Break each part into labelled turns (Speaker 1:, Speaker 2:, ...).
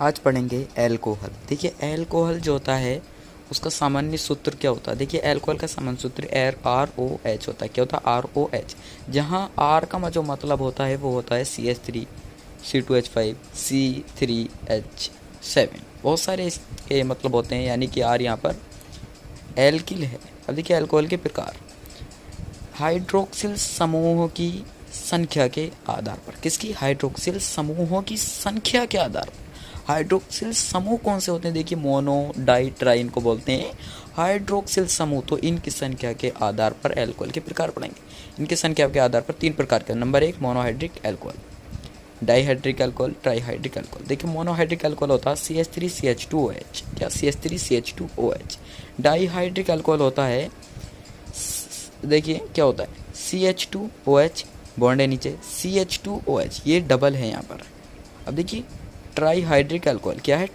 Speaker 1: आज पढ़ेंगे एल्कोहल। देखिए एल्कोहल जो होता है उसका सामान्य सूत्र क्या होता है। देखिए एल्कोहल का सामान्य सूत्र ROH होता है। क्या होता है? ROH। जहाँ R का जो मतलब होता है वो होता है CH3 C2H5 C3H7। बहुत सारे इसके मतलब होते हैं, यानी कि R यहाँ पर एल्किल है। अब देखिए एल्कोहल के प्रकार। हाइड्रोक्सिल समूहों की संख्या के आधार पर। किसकी? हाइड्रोक्सिल समूहों की संख्या के आधार पर। हाइड्रोक्सिल समूह कौन से होते हैं? देखिए मोनो डाई ट्राई इनको बोलते हैं हाइड्रोक्सिल समूह। तो इनकी संख्या के आधार पर एल्कोहल के प्रकार पढ़ेंगे। इनकी संख्या के आधार पर 3 प्रकार के। Number 1 monohydric alcohol, dihydric alcohol, trihydric alcohol. देखिए मोनोहाइड्रिक एल्कोहल होता है CH3CH2OH। क्या? CH3CH2OH। डाइहाइड्रिक एल्कोहल होता है, देखिए क्या होता है CH2OH बॉन्ड है नीचे CH2OH, ये डबल है यहाँ पर। अब देखिए ट्राइहाइड्रिक अल्कोहल क्या है?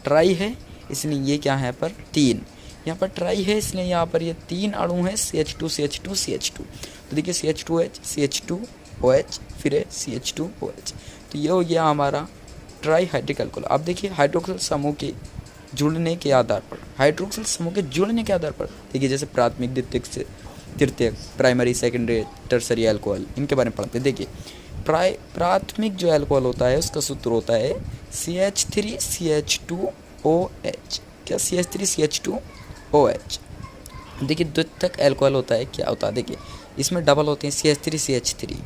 Speaker 1: ट्राई है, इसलिए ये क्या है यहाँ पर 3। यहाँ पर ट्राई है इसलिए यहाँ पर ये 3 अणु है CH2 तो देखिए CH2OH CH2OH फिर है CH2OH। तो ये हो गया हमारा ट्राइहाइड्रिक अल्कोहल। अब देखिए हाइड्रोक्सिल समूह के जुड़ने के आधार पर, हाइड्रोक्सिल समूह के जुड़ने के आधार पर देखिए जैसे प्राथमिक, द्वितीयक से तृतीयक, प्राइमरी, सेकेंडरी, टर्सरी अल्कोहल, इनके बारे में पढ़ते हैं। देखिए प्राथमिक जो अल्कोहल होता है उसका सूत्र होता है CH3CH2OH। क्या? CH3CH2OH। देखिए द्वितीयक अल्कोहल होता है, क्या होता है? देखिए इसमें डबल होते हैं CH3CH3।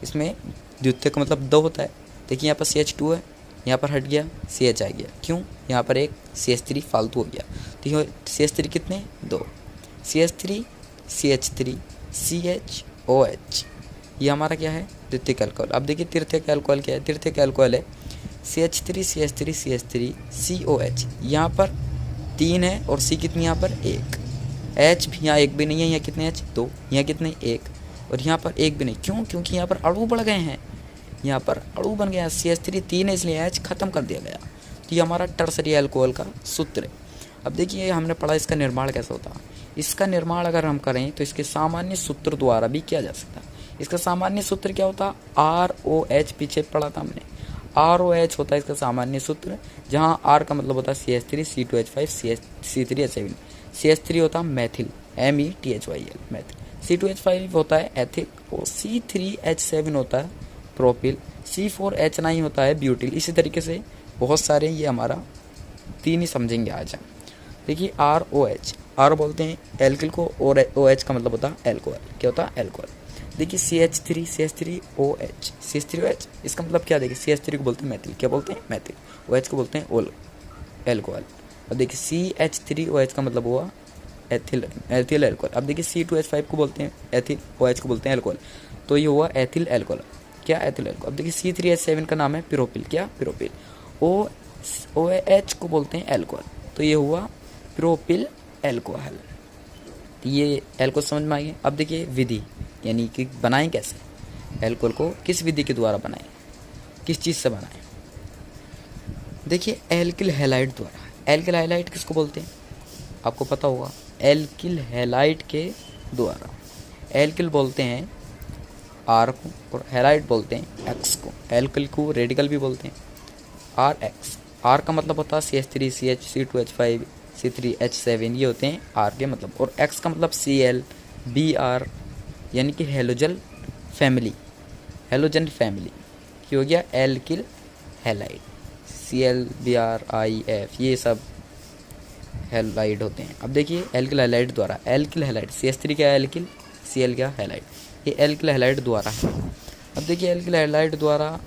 Speaker 1: इसमें द्वितीयक मतलब 2 होता है। देखिए यहाँ पर CH2 है, यहाँ पर हट गया CH आ गया। क्यों? यहाँ पर एक CH3 फालतू हो गया। तो ये CH3 कितने? 2। CH3 CH3 CHOH, ये हमारा क्या है? द्वितीयक अल्कोहल। अब देखिए तृतीयक अल्कोहल क्या है? तृतीयक अल्कोहल है CH3 CH3 CH3 COH। यहाँ पर 3 है और C कितनी? यहाँ पर 1। H भी यहाँ 1 भी नहीं है। यहाँ कितने H? 2। यहाँ कितने? 1। और यहाँ पर 1 भी नहीं। क्यों? क्योंकि यहाँ पर अणु बढ़ गए हैं, यहाँ पर अणु बन गया। CH3 3 है इसलिए H खत्म कर दिया गया। तो ये हमारा टर्सरी अल्कोहल का सूत्र है। अब देखिए हमने पढ़ा इसका निर्माण कैसे होता है। इसका निर्माण अगर हम करें तो इसके सामान्य सूत्र द्वारा भी किया जा सकता है। इसका सामान्य सूत्र क्या होता? ROH, पीछे पढ़ा था हमने। ROH होता है इसका सामान्य सूत्र, जहाँ R का मतलब होता है CH3 C2H5 C3H7। CH3 होता है मैथिल, METHYL मैथिल। C2H5 होता है एथिल और C3H7 होता है प्रोपिल। C4H9 होता है ब्यूटिल। इसी तरीके से बहुत सारे, ये हमारा 3 ही समझेंगे आज हम। देखिए ROH, R बोलते हैं एल्किल को और OH का मतलब होता है एल्कोहल। क्या होता है? एल्कोहल। देखिए CH3OH, इसका मतलब क्या? देखिए CH3 को बोलते हैं मैथिल। क्या बोलते हैं? मैथिल। OH को बोलते हैं एल्कोहल। अब देखिए CH3OH का मतलब हुआ एथिल एल्कोहल। अब देखिए C2H5 को बोलते हैं एथिल, OH को बोलते हैं एल्कोहल, तो ये हुआ एथिल एल्कोहल। क्या? Ethyl alcohol. अब देखिए C3H7 का नाम है पिरोपिल। क्या? पिरोपिल। OH को बोलते हैं एल्कोहल, तो ये हुआ प्रोपिल एल्कोहल। ये एल्कोहल समझ में आएगी। अब देखिए विधि, यानी कि बनाएं कैसे एल्कोहल को, किस विधि के द्वारा बनाएं, किस चीज़ से बनाएं। देखिए एल्किल हैलाइड द्वारा। एल्किल हैलाइड किसको बोलते हैं? आपको पता होगा। एल्किल हैलाइड के द्वारा। एल्किल बोलते हैं R को और हैलाइड बोलते हैं X को। एल्किल को रेडिकल भी बोलते हैं RX। R का मतलब होता है CH3CH C2H5 C3H7, ये होते हैं R के मतलब। और X का मतलब Cl Br, यानी कि हेलोजन फैमिली की हो गया एल्किल हैलाइड। Cl BrIF ये सब हैलाइड होते हैं। अब देखिए एल्किल हैलाइड द्वारा। एल्किल हैलाइड CH3 क्या? एल्किल, Cl क्या? हैलाइड। ये एल्किल हैलाइड द्वारा है। अब देखिए एल्किल हैलाइड द्वारा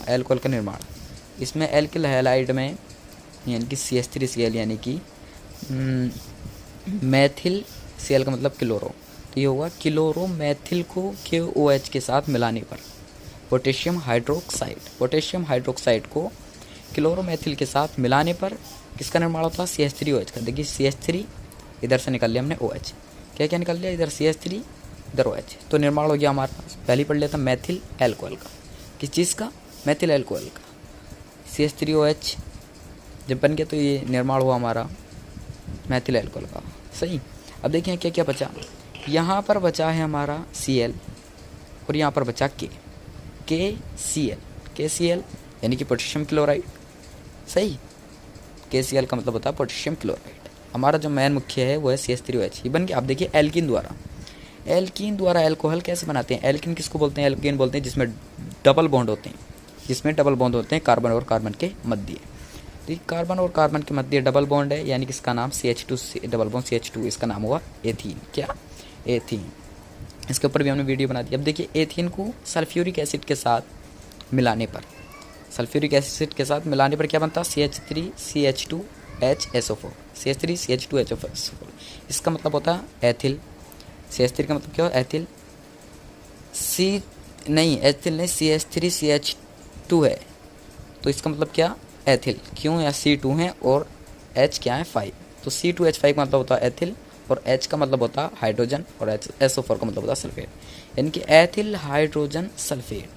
Speaker 1: एल्कोहल का निर्माण। इसमें एल्किल हैलाइड में यानी कि CH3Cl, यानी कि मैथिल, Cl का मतलब क्लोरो, तो ये होगा क्लोरो मैथिल को KOH के साथ मिलाने पर पोटेशियम हाइड्रोक्साइड को क्लोरो मैथिल के साथ मिलाने पर किसका निर्माण होता है? CH3OH का। देखिए CH3 इधर से निकाल लिया हमने OH, क्या निकाल लिया? इधर CH3 इधर OH, तो निर्माण हो गया हमारे पास। पहले पढ़ लिया था मैथिल एल्कोहल का। किस चीज़ का? मैथिल एल्कोहल का। CH3OH जब बन गया तो ये निर्माण हुआ हमारा मैथिल एल्कोहल का। सही। अब देखिए क्या क्या बचा। यहाँ पर बचा है हमारा Cl और यहाँ पर बचा KCl यानी कि पोटेशियम क्लोराइड। सही। KCl का मतलब होता है पोटेशियम क्लोराइड। हमारा जो मेन मुख्य है वो है CH3OH, ये बन गया। अब देखिए एल्कीन द्वारा एल्कोहल कैसे बनाते हैं। एल्कीन किसको बोलते हैं, एल्कीन बोलते हैं जिसमें डबल बॉन्ड होते हैं, कार्बन और कार्बन के मध्य। तो ये कार्बन और कार्बन के मध्य डबल बॉन्ड है, यानी कि इसका नाम CH2 डबल बॉन्ड CH2, इसका नाम हुआ एथीन। क्या, एथीन। इसके ऊपर भी हमने वीडियो बना दी। अब देखिए एथीन को सल्फ्यूरिक एसिड के साथ मिलाने पर क्या बनता है, CH3CH2HSO4, CH3CH2HSO4। इसका मतलब होता है एथिल। CH3 का मतलब क्या है, एथिल। एथिल नहीं, CH3CH2 है, तो इसका मतलब क्या, एथिल। क्यों, या C2 है और H क्या है, 5। तो C2H5 का मतलब होता है एथिल, और H का मतलब होता है हाइड्रोजन, और SO4 का मतलब होता है सल्फेट, यानी कि एथिल हाइड्रोजन सल्फेट।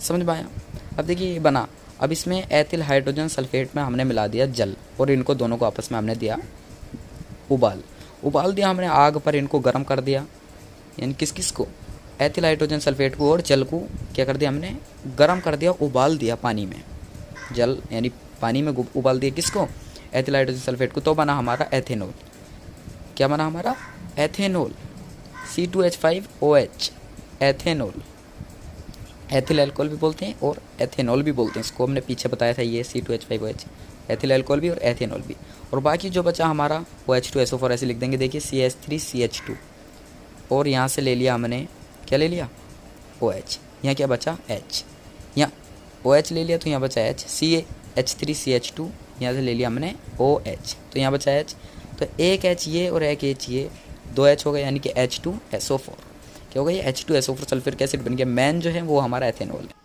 Speaker 1: समझ में आया। अब देखिए ये बना। अब इसमें एथिल हाइड्रोजन सल्फेट में हमने मिला दिया जल, और इनको दोनों को आपस में हमने दिया उबाल दिया हमने आग पर, इनको गर्म कर दिया। यानी किस को, एथिल हाइड्रोजन सल्फेट को और जल को क्या कर दिया हमने, गर्म कर दिया, उबाल दिया पानी में। जल यानी पानी में उबाल दिया किसको, एथिल हाइड्रोजन सल्फेट को, तो बना हमारा एथेनॉल। क्या बना हमारा, ethanol. C2H5OH, ethanol. Ethyl alcohol भी बोलते हैं और एथेनॉल भी बोलते हैं, इसको हमने पीछे बताया था। ये C2H5OH, एथिल अल्कोहल भी और एथेनॉल भी। और बाकी जो बचा हमारा वो H2SO4 ऐसे लिख देंगे। देखिए CH3CH2, और यहाँ से ले लिया हमने, क्या ले लिया, OH। यहाँ क्या बचा, H। यहाँ OH ले लिया तो यहाँ बचा H। CH3CH2, यहाँ से ले लिया हमने OH, तो यहाँ बचा H। तो एक H ये और एक H ये, 2 H हो गए, यानी कि H2SO4। क्या हो गया, ये H2SO4 सल्फ्यूरिक एसिड बन गया। मेन जो है वो हमारा एथेनॉल है।